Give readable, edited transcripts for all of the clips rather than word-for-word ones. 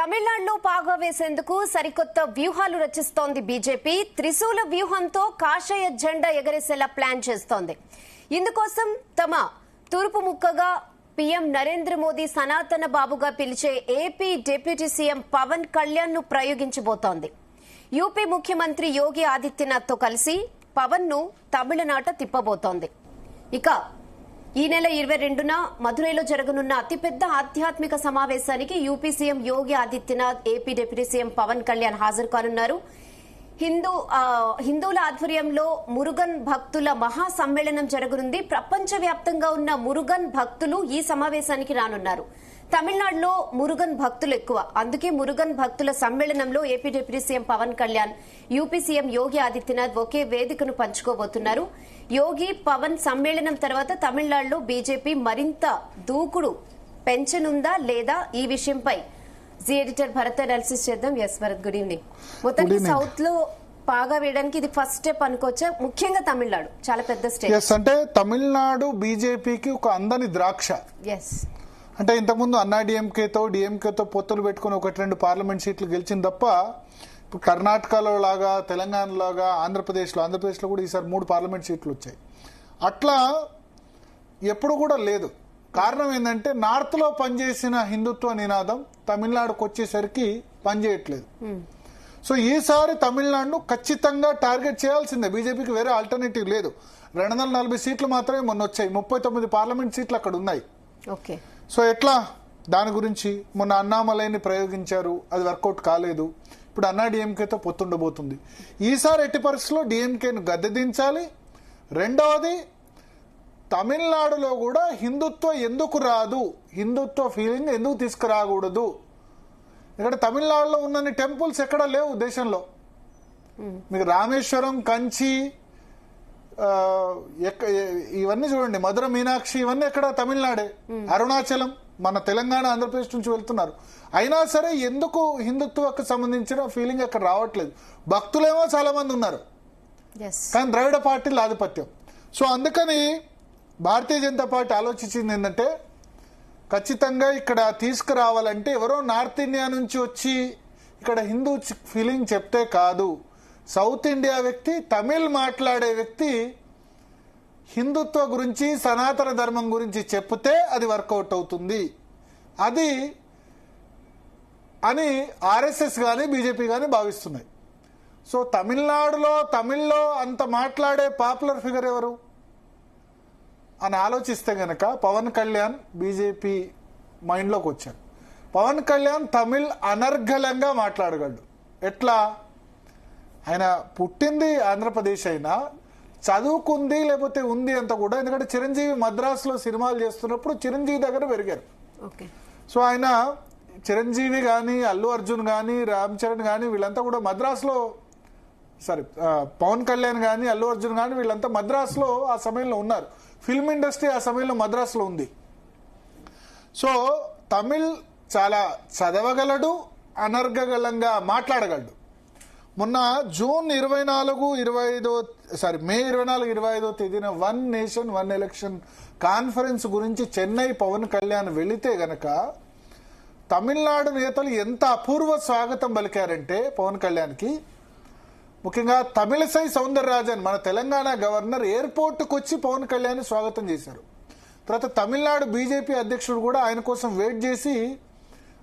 తమిళనాడులో పాగా వేసేందుకు సరికొత్త వ్యూహాలు రచిస్తోంది బీజేపీ. త్రిశూల వ్యూహంతో కాషాయ జెండా ఎగరేసేలా ప్లాన్ చేస్తోంది. ఇందుకోసం తమ తూర్పు ముక్కగా పీఎం నరేంద్ర మోదీ సనాతన బాబుగా పిలిచే AP deputy CM Pawan Kalyan ను ప్రయోగించబోతోంది. యూపీ ముఖ్యమంత్రి యోగి ఆదిత్యనాథ్ తో కలిసి పవన్ ను తమిళనాట తిప్పబోతోంది. ఇక ఈ నెల 22న మధురైలో జరగనున్న అతిపెద్ద ఆధ్యాత్మిక సమావేశానికి UP CM Yogi Adityanath, AP deputy CM Pawan Kalyan హాజరు కానున్నారు. హిందువుల ఆధ్వర్యంలో మురుగన్ భక్తుల మహా సమ్మేళనం జరగనుంది. ప్రపంచవ్యాప్తంగా ఉన్న మురుగన్ భక్తులు ఈ సమావేశానికి రానున్నారు. తమిళనాడులో మురుగన్ భక్తులు ఎక్కువ, అందుకే మురుగన్ భక్తుల సమ్మేళనంలో AP deputy CM Pawan Kalyan, UP CM Yogi Adityanath ఒకే వేదికను పంచుకోబోతున్నారు. యోగి పవన్ సమ్మేళనం తర్వాత తమిళనాడులో బీజేపీ మరింత దూకుడు పెంచనుందా లేదా ఈ విషయంపై జీ ఎడిటర్ భరత్ అనాలిసిస్ చేద్దాం. Yes Bharat, good evening. మొత్తానికి సౌత్ లో పాగా వేయడానికి ఇది ఫస్ట్ స్టెప్ అనుకోవచ్చా? ముఖ్యంగా తమిళనాడు చాలా పెద్ద స్టేట్. అంటే తమిళనాడు బీజేపీకి ఒక అందని ద్రాక్ష. ఎస్, అంటే ఇంతకుముందు అన్నా డిఎంకేతో పొత్తులు పెట్టుకుని 1-2 పార్లమెంట్ సీట్లు గెలిచింది తప్ప ఇప్పుడు కర్ణాటకలో లాగా, తెలంగాణలాగా, ఆంధ్రప్రదేశ్లో కూడా ఈసారి 3 పార్లమెంట్ సీట్లు వచ్చాయి. అట్లా ఎప్పుడు కూడా లేదు. కారణం ఏంటంటే నార్త్ లో పనిచేసిన హిందుత్వ నినాదం తమిళనాడుకు వచ్చేసరికి పనిచేయట్లేదు. సో ఈసారి తమిళనాడును ఖచ్చితంగా టార్గెట్ చేయాల్సిందే. బీజేపీకి వేరే ఆల్టర్నేటివ్ లేదు. 240 సీట్లు మాత్రమే మొన్న వచ్చాయి. 39 పార్లమెంట్ సీట్లు అక్కడ ఉన్నాయి. ఓకే, సో ఎట్లా దాని గురించి మొన్న అన్నామలైని ప్రయోగించారు, అది వర్కౌట్ కాలేదు. ఇప్పుడు అన్నా డిఎంకేతో పొత్తుండబోతుంది. ఈసారి ఎట్టి పరిస్థితుల్లో డిఎంకేను గద్దెదించాలి. రెండవది, తమిళనాడులో కూడా హిందుత్వం ఎందుకు రాదు, హిందుత్వ ఫీలింగ్ ఎందుకు తీసుకురాకూడదు. ఇక్కడ తమిళనాడులో ఉన్నన్ని టెంపుల్స్ ఎక్కడ లేవు దేశంలో. మీకు రామేశ్వరం, కంచి, ఇవన్నీ చూడండి, మధుర మీనాక్షి, ఇవన్నీ ఎక్కడ తమిళనాడే. అరుణాచలం మన తెలంగాణ, ఆంధ్రప్రదేశ్ నుంచి వెళ్తున్నారు. అయినా సరే ఎందుకు హిందుత్వకు సంబంధించిన ఫీలింగ్ అక్కడ రావట్లేదు. భక్తులేమో చాలా మంది ఉన్నారు, కానీ ద్రవిడ పార్టీల ఆధిపత్యం. సో అందుకని భారతీయ జనతా పార్టీ ఆలోచించింది ఏంటంటే, ఖచ్చితంగా ఇక్కడ తీసుకురావాలంటే ఎవరో నార్త్ ఇండియా నుంచి వచ్చి ఇక్కడ హిందూ ఫీలింగ్ చెప్తే కాదు, సౌత్ ఇండియా వ్యక్తి, తమిళ్ మాట్లాడే వ్యక్తి హిందుత్వ గురించి, సనాతన ధర్మం గురించి చెప్తే అది వర్కౌట్ అవుతుంది. అది అని ఆర్ఎస్ఎస్ కానీ బీజేపీ కానీ భావిస్తున్నాయి. సో తమిళ్లో అంత మాట్లాడే పాపులర్ ఫిగర్ ఎవరు అని ఆలోచిస్తే గనక పవన్ కళ్యాణ్ బీజేపీ మైండ్లోకి వచ్చాడు. పవన్ కళ్యాణ్ తమిళ్ అనర్గళంగా మాట్లాడగలడు. ఎట్లా? ఆయన పుట్టింది ఆంధ్రప్రదేశ్ అయినా చదువుకుంది లేకపోతే ఉంది అంత కూడా, ఎందుకంటే చిరంజీవి మద్రాసులో సినిమాలు చేస్తున్నప్పుడు చిరంజీవి దగ్గర పెరిగారు. సో ఆయన చిరంజీవి కానీ, అల్లు అర్జున్ కానీ, రామ్ చరణ్ కానీ వీళ్ళంతా కూడా మద్రాసులో, పవన్ కళ్యాణ్ కానీ, అల్లు అర్జున్ కానీ వీళ్ళంతా మద్రాసులో ఆ సమయంలో ఉన్నారు. ఫిల్మ్ ఇండస్ట్రీ ఆ సమయంలో మద్రాసులో ఉంది. సో తమిళ్ చాలా చదవగలడు, అనర్గళంగా మాట్లాడగలడు. మొన్న మే 24-25 తేదీన 1 నేషన్ 1 ఎలక్షన్ కాన్ఫరెన్స్ గురించి చెన్నై పవన్ కళ్యాణ్ వెళితే గనక తమిళనాడు నేతలు ఎంత అపూర్వ స్వాగతం పలికారంటే పవన్ కళ్యాణ్కి. ముఖ్యంగా తమిళసై సౌందరరాజన్, మన తెలంగాణ గవర్నర్, ఎయిర్పోర్ట్కి వచ్చి పవన్ కళ్యాణ్ స్వాగతం చేశారు. తర్వాత తమిళనాడు బీజేపీ అధ్యక్షుడు కూడా ఆయన కోసం వెయిట్ చేసి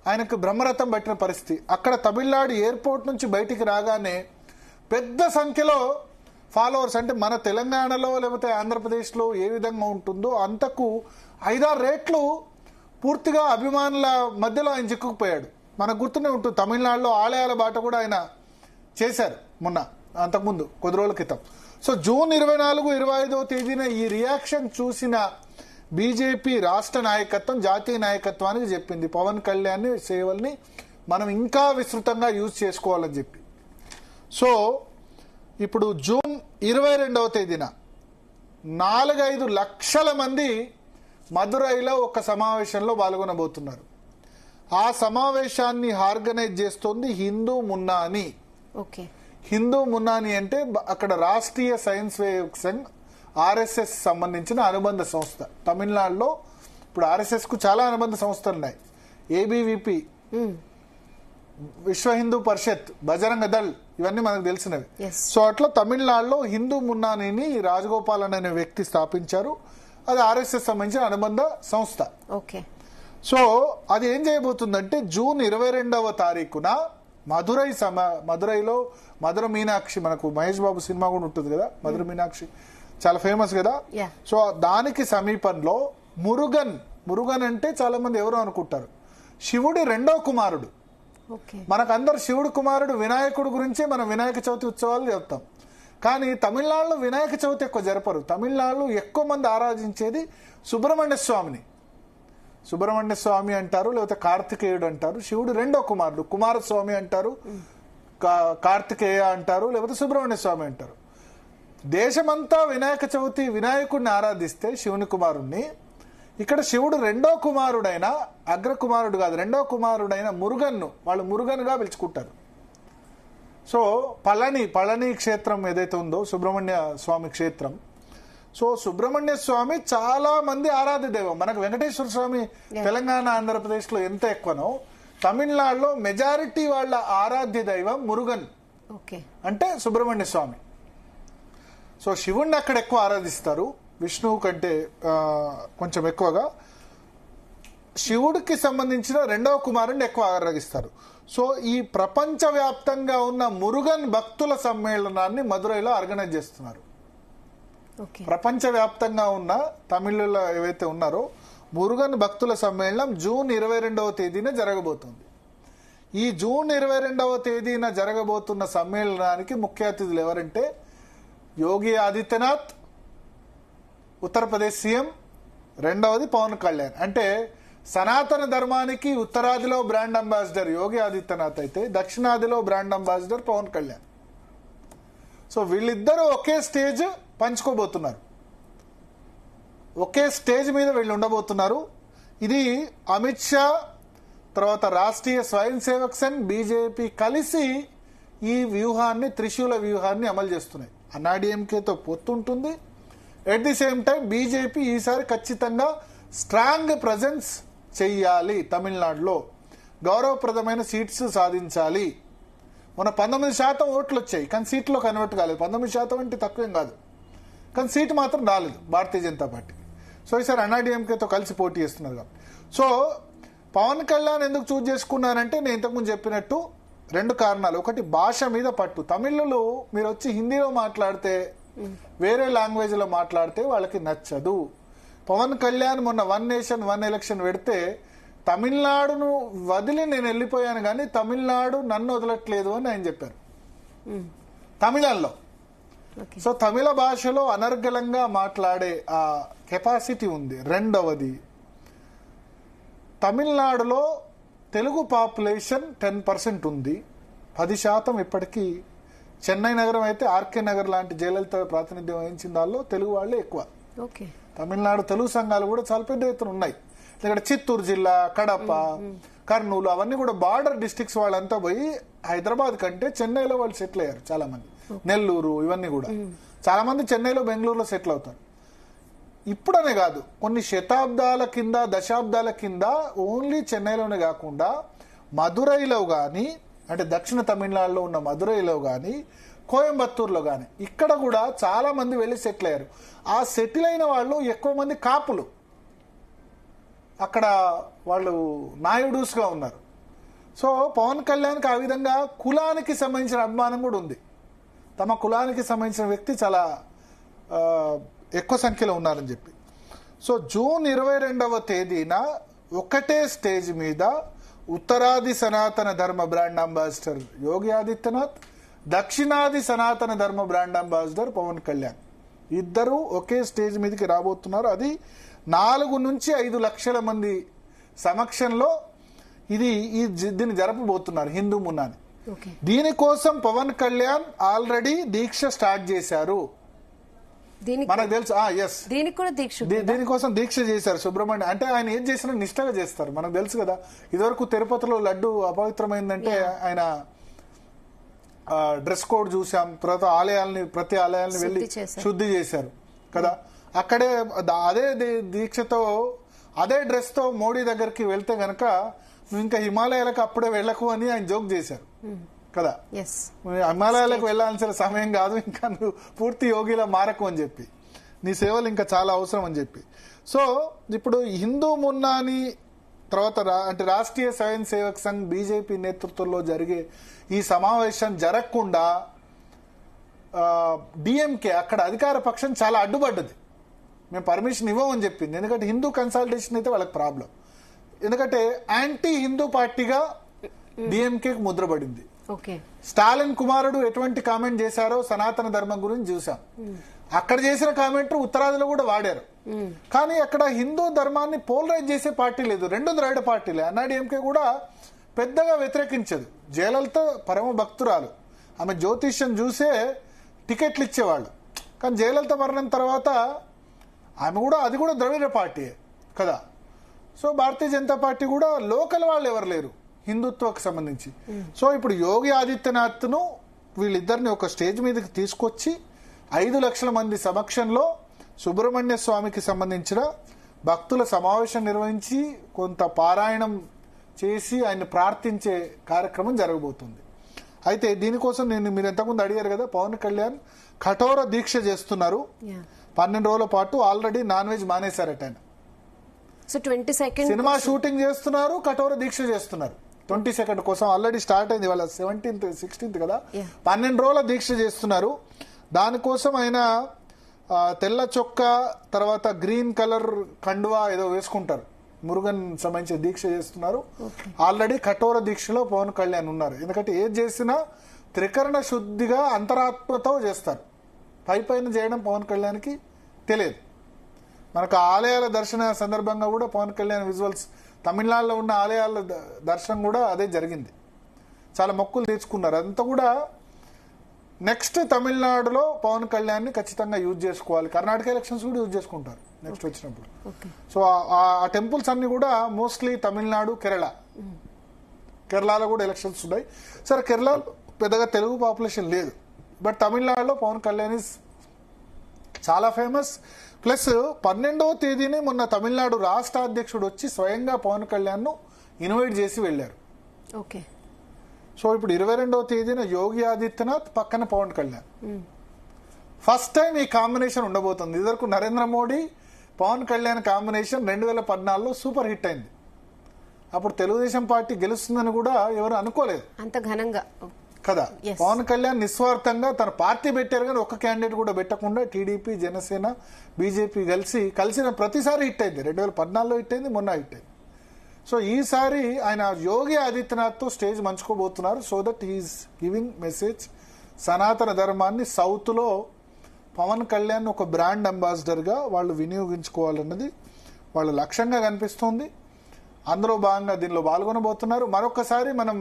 ఆయనకు బ్రహ్మరథం పట్టిన పరిస్థితి. అక్కడ తమిళనాడు ఎయిర్పోర్ట్ నుంచి బయటికి రాగానే పెద్ద సంఖ్యలో ఫాలోవర్స్, అంటే మన తెలంగాణలో లేకపోతే ఆంధ్రప్రదేశ్లో ఏ విధంగా ఉంటుందో అంతకు 5-6 రెట్లు పూర్తిగా అభిమానుల మధ్యలో ఆయన చిక్కుకుపోయాడు. మనకు గుర్తునే ఉంటుంది, తమిళనాడులో ఆలయాల బాట కూడా ఆయన చేశారు మొన్న, అంతకుముందు కొద్ది రోజుల క్రితం. సో జూన్ 24-25 తేదీన ఈ రియాక్షన్ చూసిన బీజేపీ రాష్ట్ర నాయకత్వం జాతీయ నాయకత్వానికి చెప్పింది, పవన్ కళ్యాణ్ సేవల్ని మనం ఇంకా విస్తృతంగా యూజ్ చేసుకోవాలని చెప్పి. సో ఇప్పుడు జూన్ 22వ తేదీన 4-5 లక్షల మంది మదురైలో ఒక సమావేశంలో పాల్గొనబోతున్నారు. ఆ సమావేశాన్ని ఆర్గనైజ్ చేస్తోంది హిందూ మున్నాని. హిందూ మున్నాని అంటే అక్కడ రాష్ట్రీయ సైన్స్ సంఘ్, ఆర్ఎస్ఎస్ సంబంధించిన అనుబంధ సంస్థ. తమిళనాడులో ఇప్పుడు ఆర్ఎస్ఎస్ కు చాలా అనుబంధ సంస్థలు ఉన్నాయి. ఏబీవీపీ విశ్వ హిందూ పరిషత్, బజరంగ దళ్, ఇవన్నీ మనకు తెలిసినవి. Yes. సో అట్లా తమిళనాడులో హిందూ మున్నానిని రాజగోపాలన్ అనే వ్యక్తి స్థాపించారు. అది ఆర్ఎస్ఎస్ సంబంధించిన అనుబంధ సంస్థ. ఓకే. సో అది ఏం చేయబోతుందంటే జూన్ 22వ తారీఖున మధురైలో మధుర మీనాక్షి, మనకు మహేష్ బాబు సినిమా కూడా ఉంటుంది కదా, మధుర మీనాక్షి చాలా ఫేమస్ కదా. Yeah. సో దానికి సమీపంలో మురుగన్ అంటే చాలా మంది ఎవరో అనుకుంటారు, శివుడి రెండో కుమారుడు. ఓకే. మనకందరు శివుడు కుమారుడు వినాయకుడు గురించే మనం వినాయక చవితి ఉత్సవాలు చెప్తాం. కానీ తమిళనాడులో వినాయక చవితి ఎక్కువ జరపరు. తమిళనాడులో ఎక్కువ మంది ఆరాధించేది సుబ్రహ్మణ్య స్వామిని. సుబ్రహ్మణ్య స్వామి అంటారు, లేకపోతే కార్తికేయుడు అంటారు. శివుడు రెండో కుమారుడు, కుమారస్వామి అంటారు, కార్తికేయ అంటారు, లేకపోతే సుబ్రహ్మణ్య స్వామి అంటారు. దేశమంతా వినాయక చవితి వినాయకుడిని ఆరాధిస్తే శివుని కుమారుణ్ణి, ఇక్కడ శివుడు రెండో కుమారుడైన, అగ్రకుమారుడు కాదు, రెండో కుమారుడైన మురుగన్ను వాళ్ళు మురుగన్గా పిలుచుకుంటారు. సో పళని క్షేత్రం ఏదైతే ఉందో సుబ్రహ్మణ్య స్వామి క్షేత్రం, సో సుబ్రహ్మణ్య స్వామి చాలా మంది ఆరాధ్య దైవం. మనకు వెంకటేశ్వర స్వామి తెలంగాణ ఆంధ్రప్రదేశ్ లో ఎంత ఎక్కువనో, తమిళనాడులో మెజారిటీ వాళ్ళ ఆరాధ్య దైవం మురుగన్, అంటే సుబ్రహ్మణ్య స్వామి. సో శివుణ్ణి అక్కడ ఎక్కువ ఆరాధిస్తారు, విష్ణువు కంటే కొంచెం ఎక్కువగా. శివుడికి సంబంధించిన రెండవ కుమారుడిని ఎక్కువ ఆరాధిస్తారు. సో ఈ ప్రపంచవ్యాప్తంగా ఉన్న మురుగన్ భక్తుల సమ్మేళనాన్ని మదురైలో ఆర్గనైజ్ చేస్తున్నారు. ప్రపంచవ్యాప్తంగా ఉన్న తమిళులు ఏవైతే ఉన్నారో మురుగన్ భక్తుల సమ్మేళనం జూన్ 22వ తేదీన జరగబోతుంది. ఈ జూన్ 22వ తేదీన జరగబోతున్న సమ్మేళనానికి ముఖ్య అతిథులు ఎవరంటే యోగి ఆదిత్యనాథ్, ఉత్తరప్రదేశ్ సీఎం, రెండవది పవన్ కళ్యాణ్. అంటే సనాతన ధర్మానికి ఉత్తరాదిలో బ్రాండ్ అంబాసిడర్ యోగి ఆదిత్యనాథ్ అయితే దక్షిణాదిలో brand ambassador Pawan Kalyan. So వీళ్ళిద్దరూ ఒకే స్టేజ్ పంచుకోబోతున్నారు, ఒకే స్టేజ్ మీద వీళ్ళు ఉండబోతున్నారు. ఇది అమిత్ షా, తర్వాత రాష్ట్రీయ స్వయం సేవక్ సంఘ్, బీజేపీ కలిసి ఈ వ్యూహాన్ని, త్రిశూల వ్యూహాన్ని అమలు చేస్తున్నాయి. అన్నాడీఎంకేతో పొత్తుంటుంది. At the same time BJP ఈసారి ఖచ్చితంగా స్ట్రాంగ్ ప్రజెన్స్ చెయ్యాలి, తమిళనాడులో గౌరవప్రదమైన సీట్స్ సాధించాలి. మన 19% ఓట్లు వచ్చాయి, కానీ సీట్లో కన్వర్ట్ కాలేదు. 19% అంటే తక్కువేం కాదు, కానీ సీటు మాత్రం రాలేదు భారతీయ జనతా పార్టీ. సో ఈసారి అన్నాడీఎంకేతో కలిసి పోటీ చేస్తున్నారు. సో పవన్ కళ్యాణ్ ఎందుకు చూజ్ చేసుకున్నారంటే నేను ఇంతకుముందు చెప్పినట్టు 2 కారణాలు. ఒకటి భాష మీద పట్టు. తమిళులు మీరు వచ్చి హిందీలో మాట్లాడితే, వేరే లాంగ్వేజ్ లో మాట్లాడితే వాళ్ళకి నచ్చదు. పవన్ కళ్యాణ్ మొన్న వన్ నేషన్ వన్ ఎలక్షన్ పెడితే తమిళనాడును వదిలి నేను వెళ్ళిపోయాను కానీ తమిళనాడు నన్ను వదలట్లేదు అని ఆయన చెప్పారు తమిళంలో. సో తమిళ భాషలో అనర్గళంగా మాట్లాడే ఆ కెపాసిటీ ఉంది. రెండవది, తమిళనాడులో తెలుగు పాపులేషన్ 10% ఉంది. 10% ఇప్పటికీ చెన్నై నగరం అయితే ఆర్కే నగర్ లాంటి జయలలిత ప్రాతినిధ్యం వహించిన దానిలో తెలుగు వాళ్ళే ఎక్కువ. తమిళనాడు తెలుగు సంఘాలు కూడా చాలా పెద్ద ఎత్తున ఉన్నాయి. ఇక్కడ చిత్తూరు జిల్లా, కడప, కర్నూలు అవన్నీ కూడా బార్డర్ డిస్ట్రిక్ట్స్ వాళ్ళంతా పోయి హైదరాబాద్ కంటే చెన్నైలో వాళ్ళు సెటిల్ అయ్యారు చాలా మంది. నెల్లూరు ఇవన్నీ కూడా చాలా మంది చెన్నైలో, బెంగళూరులో సెటిల్ అవుతారు. ఇప్పుడనే కాదు, కొన్ని శతాబ్దాల కింద, దశాబ్దాల కింద ఓన్లీ చెన్నైలోనే కాకుండా మదురైలో కానీ, అంటే దక్షిణ తమిళనాడులో ఉన్న మదురైలో కానీ, కోయంబత్తూరులో కానీ ఇక్కడ కూడా చాలా మంది వెళ్ళి సెటిల్ అయ్యారు. ఆ సెటిల్ అయిన వాళ్ళు ఎక్కువ మంది కాపులు, అక్కడ వాళ్ళు నాయుడుస్గా ఉన్నారు. సో పవన్ కళ్యాణ్కి ఆ విధంగా కులానికి సంబంధించిన అభిమానం కూడా ఉంది. తమ కులానికి సంబంధించిన వ్యక్తి చాలా ఎక్కువ సంఖ్యలో ఉన్నారని చెప్పి. సో జూన్ 22వ తేదీన ఒకటే స్టేజ్ మీద ఉత్తరాది సనాతన ధర్మ బ్రాండ్ అంబాసిడర్ యోగి ఆదిత్యనాథ్, దక్షిణాది సనాతన ధర్మ బ్రాండ్ అంబాసిడర్ పవన్ కళ్యాణ్ ఇద్దరు ఒకే స్టేజ్ మీదకి రాబోతున్నారు. అది 4 నుంచి 5 లక్షల మంది సమక్షంలో దీన్ని జరపబోతున్నారు హిందూ మున్నాని. దీనికోసం పవన్ కళ్యాణ్ ఆల్రెడీ దీక్ష స్టార్ట్ చేశారు, మనకు తెలుసు. ఎస్, దీనికోసం దీక్ష చేశారు సుబ్రహ్మణ్యం. అంటే ఆయన ఏం చేసినా నిష్టగా చేస్తారు, మనకు తెలుసు కదా. ఇదివరకు తిరుపతిలో లడ్డు అపవిత్రమైందంటే ఆయన డ్రెస్ కోడ్ చూసాం, తర్వాత ప్రతి ఆలయాల్ని వెళ్ళి శుద్ధి చేశారు కదా. అక్కడే అదే దీక్షతో, అదే డ్రెస్ తో మోడీ దగ్గరికి వెళ్తే గనక నువ్వు ఇంకా హిమాలయాలకు అప్పుడే వెళ్ళకు అని ఆయన జోక్ చేశారు కదా. ఎస్ హిమాలయాలకు వెళ్ళాల్సిన సమయం కాదు, ఇంకా నువ్వు పూర్తి యోగిలా మారకు అని చెప్పి, నీ సేవలు ఇంకా చాలా అవసరం అని చెప్పి. సో ఇప్పుడు హిందూ మున్నాని తర్వాత అంటే రాష్ట్రీయ స్వయం సేవక్ సంఘ్ బీజేపీ నేతృత్వంలో జరిగే ఈ సమావేశం జరగకుండా డిఎంకే అక్కడ అధికార పక్షం చాలా అడ్డుపడ్డది. మేము పర్మిషన్ ఇవ్వమని చెప్పింది. ఎందుకంటే హిందూ కన్సల్టేషన్ అయితే వాళ్ళకి ప్రాబ్లం. ఎందుకంటే యాంటీ హిందూ పార్టీగా డిఎంకే ముద్రపడింది. స్టాలిన్ కుమారుడు ఎటువంటి కామెంట్ చేశారో సనాతన ధర్మం గురించి చూసాం. అక్కడ చేసిన కామెంట్ ఉత్తరాదిలో కూడా వాడారు. కానీ అక్కడ హిందూ ధర్మాన్ని పోలరైజ్ చేసే పార్టీ లేదు, రెండు ద్రావిడ పార్టీలే. అన్నాడీఎంకే కూడా పెద్దగా వ్యతిరేకించదు. జయలలిత పరమ భక్తురాలు, ఆమె జ్యోతిష్యం చూసే టికెట్లు ఇచ్చేవాళ్ళు. కానీ జయలలిత మరణం తర్వాత ఆమె కూడా, అది కూడా ద్రవిడ పార్టీయే కదా. సో భారతీయ జనతా పార్టీ కూడా లోకల్ వాళ్ళు ఎవరు లేరు హిందుత్వకు సంబంధించి. సో ఇప్పుడు యోగి ఆదిత్యనాథ్ ను వీళ్ళిద్దరిని ఒక స్టేజ్ మీదకి తీసుకొచ్చి 5 లక్షల మంది సమక్షంలో సుబ్రహ్మణ్య స్వామికి సంబంధించిన భక్తుల సమావేశం నిర్వహించి కొంత పారాయణం చేసి ఆయన ప్రార్థించే కార్యక్రమం జరగబోతుంది. అయితే దీనికోసం మీరు ఎంతకుముందు అడిగారు కదా, పవన్ కళ్యాణ్ కఠోర దీక్ష చేస్తున్నారు. 12 రోజుల పాటు ఆల్రెడీ నాన్ వెజ్ మానేశారట ఆయన. సో 22 సినిమా షూటింగ్ చేస్తున్నారు, కఠోర దీక్ష చేస్తున్నారు. 22 కోసం ఆల్రెడీ స్టార్ట్ అయింది, వాళ్ళ 17th 16th కదా. 12 రోజుల దీక్ష చేస్తున్నారు. దానికోసం ఆయన తెల్ల చొక్కా తర్వాత గ్రీన్ కలర్ కండువా ఏదో వేసుకుంటారు. మురుగన్ సంబంధించి దీక్ష చేస్తున్నారు. ఆల్రెడీ కఠోర దీక్షలో పవన్ కళ్యాణ్ ఉన్నారు. ఎందుకంటే ఏది చేసినా త్రికరణ శుద్ధిగా అంతరాత్మతో చేస్తారు. పైన చేయడం పవన్ కళ్యాణ్కి తెలియదు. మనకు ఆలయాల దర్శన సందర్భంగా కూడా పవన్ కళ్యాణ్ విజువల్స్, తమిళనాడులో ఉన్న ఆలయాల దర్శనం కూడా అదే జరిగింది. చాలా మొక్కులు తీర్చుకున్నారు. అదంతా కూడా నెక్స్ట్ తమిళనాడులో పవన్ కళ్యాణ్ ని ఖచ్చితంగా యూజ్ చేసుకోవాలి. కర్ణాటక ఎలక్షన్స్ కూడా యూజ్ చేసుకుంటారు నెక్స్ట్ వచ్చినప్పుడు. సో ఆ టెంపుల్స్ అన్ని కూడా మోస్ట్లీ తమిళనాడు, కేరళలో కూడా ఎలక్షన్స్ ఉన్నాయి. సరే, కేరళలో పెద్దగా తెలుగు పాపులేషన్ లేదు, బట్ తమిళనాడులో పవన్ కళ్యాణ్ ఇస్ చాలా ఫేమస్. ప్లస్ 12వ తేదీని మొన్న తమిళనాడు రాష్ట్ర అధ్యక్షుడు వచ్చి స్వయంగా పవన్ కళ్యాణ్ ను ఇన్వైట్ చేసి వెళ్లారు. సో ఇప్పుడు 22వ తేదీన యోగి ఆదిత్యనాథ్ పక్కన పవన్ కళ్యాణ్. ఫస్ట్ టైం ఈ కాంబినేషన్ ఉండబోతుంది. ఇదివరకు నరేంద్ర మోడీ పవన్ కళ్యాణ్ కాంబినేషన్ 2014లో సూపర్ హిట్ అయింది. అప్పుడు తెలుగుదేశం పార్టీ గెలుస్తుందని కూడా ఎవరు అనుకోలేదు అంత ఘనంగా కదా. పవన్ కళ్యాణ్ నిస్వార్థంగా తన పార్టీ పెట్టారు, కానీ ఒక్క క్యాండిడేట్ కూడా పెట్టకుండా టీడీపీ, జనసేన, బీజేపీ కలిసిన ప్రతిసారి హిట్ అయింది. 2014లో హిట్ అయింది, మొన్న హిట్ అయింది. సో ఈసారి ఆయన యోగి ఆదిత్యనాథ్ తో స్టేజ్ మంచుకోబోతున్నారు. So that he's giving message. సనాతన ధర్మాన్ని సౌత్ లో పవన్ కళ్యాణ్ ఒక బ్రాండ్ అంబాసిడర్ గా వాళ్ళు వినియోగించుకోవాలన్నది వాళ్ళ లక్ష్యంగా కనిపిస్తోంది. అందులో భాగంగా దీనిలో పాల్గొనబోతున్నారు. మరొకసారి మనం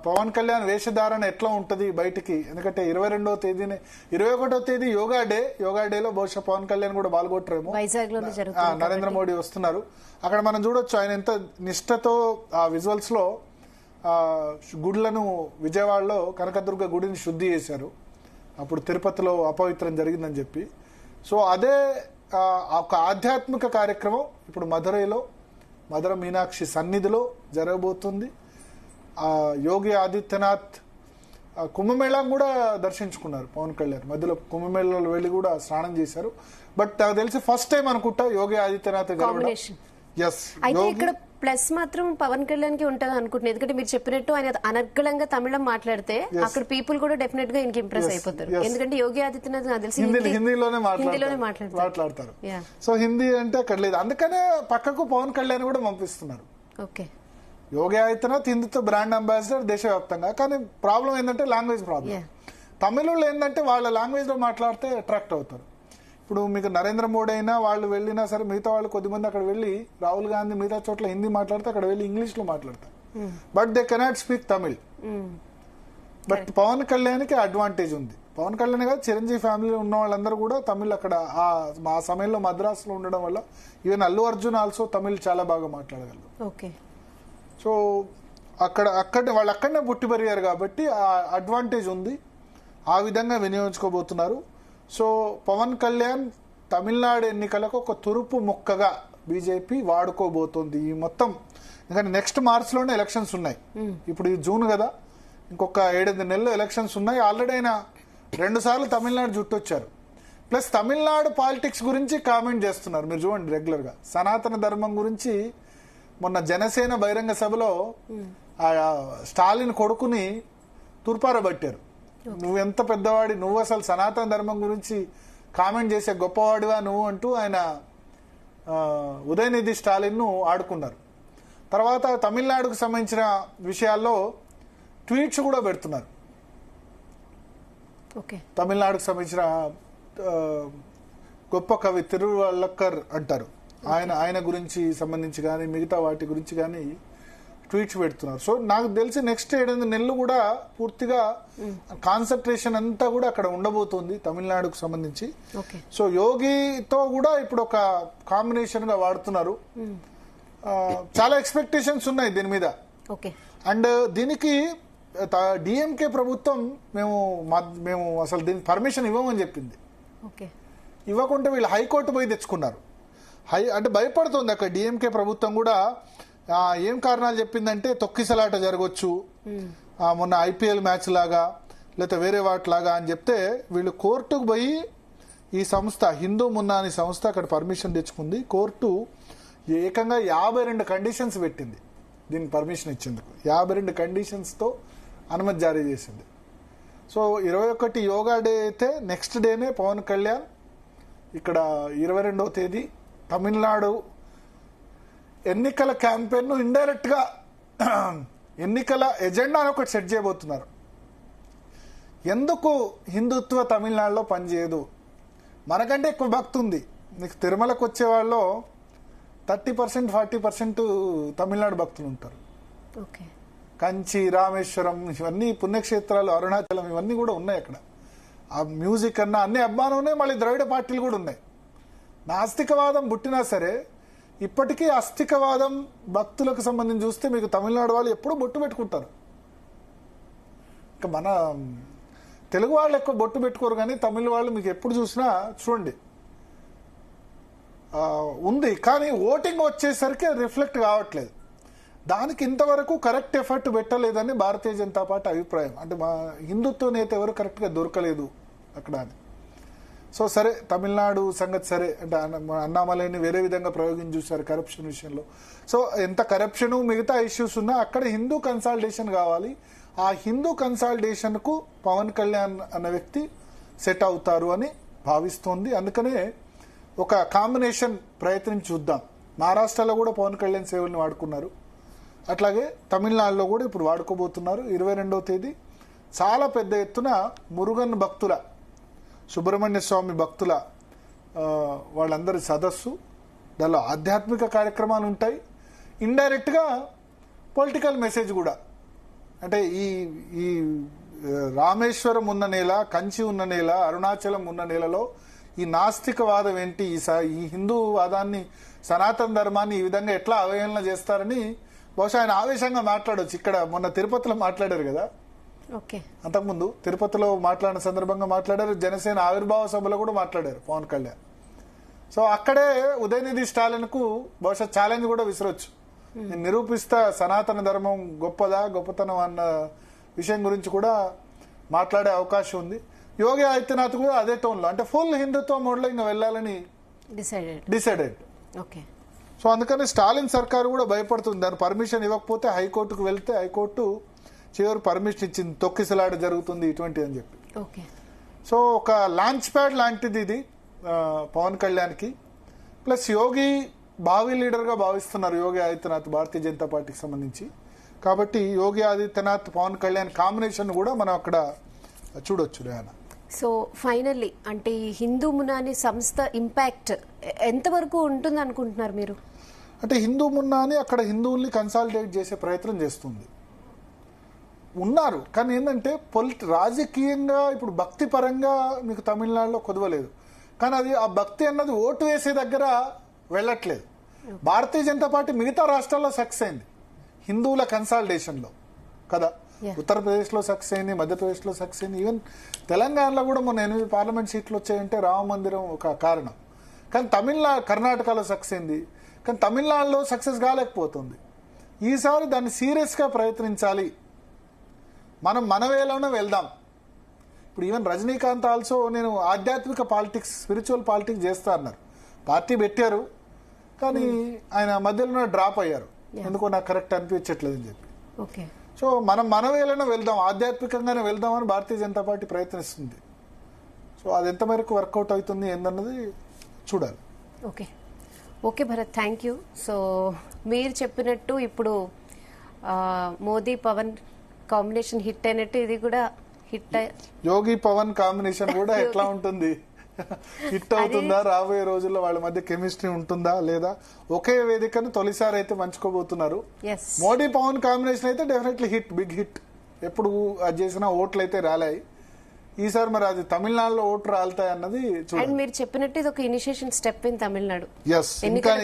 పవన్ కళ్యాణ్ వేషధారణ ఎట్లా ఉంటది బయటికి, ఎందుకంటే 22వ తేదీని 21వ తేదీ యోగా డేలో బహుశా పవన్ కళ్యాణ్ కూడా పాల్గొంటారేమో. నరేంద్ర మోడీ వస్తున్నారు. అక్కడ మనం చూడొచ్చు ఆయన ఎంత నిష్ఠతో ఆ విజువల్స్ లో గుడ్లను విజయవాడలో కనకదుర్గ గుడిని శుద్ధి చేశారు. అప్పుడు తిరుపతిలో అపవిత్రం జరిగిందని చెప్పి. సో అదే ఒక ఆధ్యాత్మిక కార్యక్రమం ఇప్పుడు మధుర మీనాక్షి సన్నిధిలో జరగబోతుంది. యోగి ఆదిత్యనాథ్ కుంభమేళాను కూడా దర్శించుకున్నారు పవన్ కళ్యాణ్. మధ్యలో కుంభమేళాలో వెళ్లి కూడా స్నానం చేశారు. బట్ నాకు తెలిసి ఫస్ట్ టైం అనుకుంటా యోగి ఆదిత్యనాథ్ అయితే ఇక్కడ ప్లస్ మాత్రం పవన్ కళ్యాణ్ కి ఉంటది అనుకుంటున్నాను. ఎందుకంటే మీరు చెప్పినట్టు ఆయన అనర్గళంగా తమిళం మాట్లాడితే అక్కడ పీపుల్ కూడా డెఫినెట్ గా ఆయనకి ఇంప్రెస్ అయిపోతారు. ఎందుకంటే యోగి ఆదిత్యనాథ్ నాకు తెలిసి హిందీలోనే మాట్లాడతారు. సో హిందీ అంటే అక్కడ లేదు, అందుకనే పక్కకు పవన్ కళ్యాణ్ కూడా పంపిస్తున్నారు. యోగి ఆదిత్యనాథ్ హిందీతో బ్రాండ్ అంబాసిడర్ దేశవ్యాప్తంగా. కానీ ప్రాబ్లం ఏంటంటే లాంగ్వేజ్ ప్రాబ్లం. తమిళులు ఏంటంటే వాళ్ళ లాంగ్వేజ్ లో మాట్లాడితే అట్రాక్ట్ అవుతారు. ఇప్పుడు మీకు నరేంద్ర మోడీ అయినా వాళ్ళు వెళ్ళినా సరే, మిగతా వాళ్ళు కొద్దిమంది అక్కడ వెళ్ళి, రాహుల్ గాంధీ మిగతా చోట్ల హిందీ మాట్లాడితే అక్కడ వెళ్ళి ఇంగ్లీష్ లో మాట్లాడతారు. But they cannot speak Tamil. But Pawan Kalyan కి అడ్వాంటేజ్ ఉంది. పవన్ కళ్యాణ్ కాదు, చిరంజీవి ఫ్యామిలీలో ఉన్న వాళ్ళందరూ కూడా తమిళ్ అక్కడ ఆ సమయంలో మద్రాసులో ఉండడం వల్ల, ఈవెన్ అల్లు అర్జున్ ఆల్సో తమిళ్ చాలా బాగా మాట్లాడగలరు. సో వాళ్ళు అక్కడనే పుట్టి పెరిగారు కాబట్టి ఆ అడ్వాంటేజ్ ఉంది. ఆ విధంగా వినియోగించుకోబోతున్నారు. సో పవన్ కళ్యాణ్ తమిళనాడు ఎన్నికలకు ఒక తురుపు ముక్కగా బీజేపీ వాడుకోబోతోంది ఈ మొత్తం. ఎందుకంటే నెక్స్ట్ మార్చ్లోనే ఎలక్షన్స్ ఉన్నాయి. ఇప్పుడు ఈ జూన్ కదా, ఇంకొక 7-8 నెలలు ఎలక్షన్స్ ఉన్నాయి. ఆల్రెడీ ఆయన 2 సార్లు తమిళనాడు చుట్టొచ్చారు. ప్లస్ తమిళనాడు పాలిటిక్స్ గురించి కామెంట్ చేస్తున్నారు. మీరు చూడండి రెగ్యులర్గా సనాతన ధర్మం గురించి. మొన్న జనసేన బహిరంగ సభలో స్టాలిన్ కొడుకుని తూర్పారబట్టారు. నువ్వు ఎంత పెద్దవాడి, నువ్వు అసలు సనాతన ధర్మం గురించి కామెంట్ చేసే గొప్పవాడివా నువ్వు అంటూ ఆయన ఉదయనిధి స్టాలిన్ను ఆడుకున్నారు. తర్వాత తమిళనాడుకు సంబంధించిన విషయాల్లో ట్వీట్స్ కూడా పెడుతున్నారు. తమిళనాడుకు సంబంధించిన గొప్ప కవి తిరువల్లక్కర్ అంటారు, ఆయన గురించి సంబంధించి కానీ మిగతా వాటి గురించి కానీ ట్వీట్స్ పెడుతున్నారు. సో నాకు తెలిసి నెక్స్ట్ 7 నెలలు కూడా పూర్తిగా కాన్సన్ట్రేషన్ అంతా కూడా అక్కడ ఉండబోతుంది తమిళనాడుకు సంబంధించి. సో యోగితో కూడా ఇప్పుడు ఒక కాంబినేషన్ గా వాడుతున్నారు. చాలా ఎక్స్పెక్టేషన్స్ ఉన్నాయి దీని మీద. అండ్ దీనికి డిఎంకే ప్రభుత్వం మేము అసలు దీనికి పర్మిషన్ ఇవ్వమని చెప్పింది. ఇవ్వకుంటే వీళ్ళు హైకోర్టు పోయి తెచ్చుకున్నారు. అంటే భయపడుతుంది అక్కడ డిఎంకే ప్రభుత్వం కూడా. ఏం కారణాలు చెప్పిందంటే తొక్కిసలాట జరగవచ్చు, మొన్న ఐపీఎల్ మ్యాచ్ లాగా లేకపోతే వేరే వాటిలాగా అని చెప్తే వీళ్ళు కోర్టుకు పోయి ఈ సంస్థ హిందూ మున్నా అనే సంస్థ అక్కడ పర్మిషన్ తెచ్చుకుంది. కోర్టు ఏకంగా 52 కండిషన్స్ పెట్టింది దీనికి పర్మిషన్ ఇచ్చేందుకు. 52 కండిషన్స్తో అనుమతి జారీ చేసింది. సో 21 యోగా డే అయితే నెక్స్ట్ డేనే పవన్ కళ్యాణ్ ఇక్కడ 22వ తేదీ తమిళనాడు ఎన్నికల క్యాంపెయిన్ ను ఇండైరెక్ట్ గా ఎన్నికల ఎజెండాను ఒకటి సెట్ చేయబోతున్నారు. ఎందుకు హిందుత్వ తమిళనాడులో పనిచేయదు? మనకంటే ఎక్కువ భక్తి ఉంది. నీకు తిరుమలకు వచ్చే వాళ్ళు 30% 40% తమిళనాడు భక్తులు ఉంటారు. కంచి, రామేశ్వరం ఇవన్నీ పుణ్యక్షేత్రాలు, అరుణాచలం ఇవన్నీ కూడా ఉన్నాయి అక్కడ. ఆ మ్యూజిక్ అన్నా అన్ని అభిమానం ఉన్నాయి. మళ్ళీ ద్రవిడ పార్టీలు కూడా ఉన్నాయి. నాస్తికవాదం పుట్టినా సరే ఇప్పటికీ అస్తికవాదం భక్తులకు సంబంధించి చూస్తే మీకు తమిళనాడు వాళ్ళు ఎప్పుడూ బొట్టు పెట్టుకుంటారు. ఇంకా మన తెలుగు వాళ్ళు ఎక్కువ బొట్టు పెట్టుకోరు, కానీ తమిళ వాళ్ళు మీకు ఎప్పుడు చూసినా చూడండి ఉంది. కానీ ఓటింగ్ వచ్చేసరికి రిఫ్లెక్ట్ కావట్లేదు. దానికి ఇంతవరకు కరెక్ట్ ఎఫర్ట్ పెట్టలేదని భారతీయ జనతా పార్టీ అభిప్రాయం. అంటే మా హిందుత్వ నేత ఎవరు కరెక్ట్గా దొరకలేదు అక్కడ అని. సో సరే, తమిళనాడు సంగతి సరే. అంటే అన్నామలైని వేరే విధంగా ప్రయోగించి చూశారు కరప్షన్ విషయంలో. సో ఎంత కరప్షన్ మిగతా ఇష్యూస్ ఉన్నా అక్కడ హిందూ కన్సాలిడేషన్ కావాలి. ఆ హిందూ కన్సాలిడేషన్ కు పవన్ కళ్యాణ్ అన్న వ్యక్తి సెట్ అవుతారు అని భావిస్తోంది. అందుకనే ఒక కాంబినేషన్ ప్రయత్నం చూద్దాం. మహారాష్ట్రలో కూడా పవన్ కళ్యాణ్ సేవల్ని వాడుకున్నారు, అట్లాగే తమిళనాడులో కూడా ఇప్పుడు వాడుకోబోతున్నారు. 22వ తేదీ చాలా పెద్ద ఎత్తున మురుగన్ భక్తుల, సుబ్రహ్మణ్య స్వామి భక్తుల వాళ్ళందరి సదస్సు, దానిలో ఆధ్యాత్మిక కార్యక్రమాలు ఉంటాయి. ఇండైరెక్ట్గా పొలిటికల్ మెసేజ్ కూడా. అంటే ఈ రామేశ్వరం ఉన్న నేల, కంచి ఉన్న నేల, అరుణాచలం ఉన్న నేలలో ఈ నాస్తికవాదం ఏంటి, ఈ హిందూ వాదాన్ని, సనాతన ధర్మాన్ని ఈ విధంగా ఎట్లా అవహేళన చేస్తారని బహుశా ఆయన ఆవేశంగా మాట్లాడవచ్చు. ఇక్కడ మొన్న తిరుపతిలో మాట్లాడారు కదా, అంతకుముందు తిరుపతిలో మాట్లాడిన సందర్భంగా మాట్లాడారు. జనసేన ఆవిర్భావ సభలో కూడా మాట్లాడారు పవన్ కళ్యాణ్. సో అక్కడే ఉదయనిధి స్టాలిన్ కు బహుశా ఛాలెంజ్ కూడా విసరొచ్చు. నేను నిరూపిస్తా సనాతన ధర్మం గొప్పదా, గొప్పతనం అన్న విషయం గురించి కూడా మాట్లాడే అవకాశం ఉంది. యోగి ఆదిత్యనాథ్ కూడా అదే టోన్లో, అంటే ఫుల్ హిందుత్వ మోడ్లో ఇంకా వెళ్ళాలని డిసైడెడ్. సో అందుకని స్టాలిన్ సర్కారు కూడా భయపడుతుంది. దాని పర్మిషన్ ఇవ్వకపోతే హైకోర్టుకు వెళ్తే హైకోర్టు చివరి పర్మిషన్ ఇచ్చింది, తొక్కిసలాట జరుగుతుంది ఇటువంటి అని చెప్పి. సో ఒక లాంచ్ ప్యాడ్ లాంటిది ఇది పవన్ కళ్యాణ్కి. ప్లస్ యోగి భావి లీడర్గా భావిస్తున్నారు యోగి ఆదిత్యనాథ్ భారతీయ జనతా పార్టీకి సంబంధించి. కాబట్టి యోగి ఆదిత్యనాథ్ పవన్ కళ్యాణ్ కాంబినేషన్ కూడా మనం అక్కడ చూడొచ్చు. రేనా, సో ఫైనల్లీ అంటే ఈ హిందూ మున్నాని సంస్థ ఇంపాక్ట్ ఎంతవరకు ఉంటుంది అనుకుంటున్నారు మీరు? అంటే హిందూ మున్నాని అక్కడ హిందువుల్ని కన్సాలిడేట్ చేసే ప్రయత్నం చేస్తుంది. ఉన్నారు, కానీ ఏంటంటే రాజకీయంగా ఇప్పుడు భక్తి పరంగా మీకు తమిళనాడులో కుదవలేదు. కానీ అది ఆ భక్తి అన్నది ఓటు వేసే దగ్గర వెళ్ళట్లేదు. భారతీయ జనతా పార్టీ మిగతా రాష్ట్రాల్లో సక్సెస్ అయింది హిందువుల కన్సాలిడేషన్లో కదా. ఉత్తరప్రదేశ్లో సక్సెస్ అయింది, మధ్యప్రదేశ్లో సక్సెస్ అయింది, ఈవెన్ తెలంగాణలో కూడా మొన్న 8 పార్లమెంట్ సీట్లు వచ్చాయంటే రామ మందిరం ఒక కారణం. కానీ కర్ణాటకలో సక్సెస్ అయింది. కానీ తమిళనాడులో సక్సెస్ కాలేకపోతుంది. ఈసారి దాన్ని సీరియస్గా ప్రయత్నించాలి, మనం మన వేలోనే వెళ్దాం. ఇప్పుడు ఈవెన్ రజనీకాంత్ ఆల్సో నేను ఆధ్యాత్మిక పాలిటిక్స్, స్పిరిచువల్ పాలిటిక్స్ చేస్తా అన్నారు. పార్టీ పెట్టారు కానీ ఆయన మధ్యలోనే డ్రాప్ అయ్యారు, ఎందుకో నాకు కరెక్ట్ అనిపించట్లేదు అని చెప్పి. ఓకే, సో మనం మన వేలోనే వెళ్దాం, ఆధ్యాత్మికంగానే వెళ్దామని భారతీయ జనతా పార్టీ ప్రయత్నిస్తుంది. సో అది ఎంత మేరకు వర్కౌట్ అవుతుంది ఏందన్నది చూడాలి. Okay okay Bharat, thank you. So మీరు చెప్పినట్టు ఇప్పుడు మోదీ పవన్ కాంబినేషన్ హిట్ అయినట్టు ఇది కూడా హిట్. యోగి పవన్ కాంబినేషన్ కూడా ఎట్లా ఉంటుంది, హిట్ అవుతుందా, రాబోయే రోజుల్లో వాళ్ళ మధ్య కెమిస్ట్రీ ఉంటుందా లేదా? ఒకే వేదికను తొలిసారి అయితే పంచుకోబోతున్నారు. మోడీ పవన్ కాంబినేషన్ అయితే డెఫినెట్లీ హిట్, బిగ్ హిట్. ఎప్పుడు అది చేసినా ఓట్లు అయితే రాలాయి. ఈసారి మరి అది తమిళనాడులో ఓట్లు రాలుతాయి అన్నది చూడండి. మీరు చెప్పినట్టు ఇది ఒక initiation step in Tamil Nadu. Yes,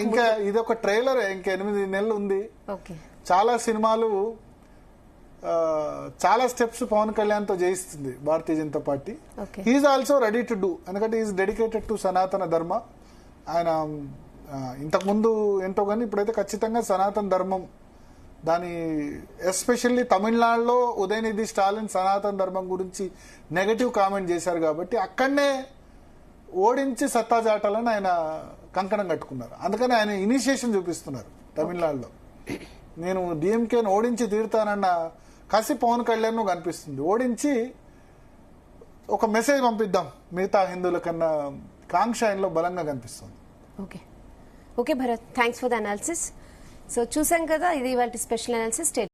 ఇంకా ఇది ఒక ట్రైలర్, ఇంకా 8 నెలలు ఉంది. చాలా సినిమాలు, చాలా స్టెప్స్ పవన్ కళ్యాణ్ తో చేయిస్తుంది Bharatiya Janata Party. He's also ready to do, ఎందుకంటే is dedicated to Sanatana Dharma. ఆయన ఇంతకు ముందు ఏంటో కానీ ఇప్పుడైతే ఖచ్చితంగా సనాతన ధర్మం, దాని ఎస్పెషల్లీ తమిళనాడులో ఉదయనిధి స్టాలిన్ సనాతన ధర్మం గురించి నెగటివ్ కామెంట్ చేశారు కాబట్టి అక్కడనే ఓడించి సత్తా చాటాలని ఆయన కంకణం కట్టుకున్నారు. అందుకని ఆయన ఇనిషియేషన్ చూపిస్తున్నారు తమిళనాడులో. నేను డిఎంకేని ఓడించి తీరుతానన్న కసి పవన్ కళ్యాణ్ కనిపిస్తుంది. ఓడించి ఒక మెసేజ్ పంపిద్దాం మిగతా హిందువుల కన్నా కాంక్ష ఆయనలో బలంగా కనిపిస్తుంది. Okay okay Bharat, thanks for the analysis. So చూసాం కదా, ఇది ఇవాళ స్పెషల్ అనాలిసిస్.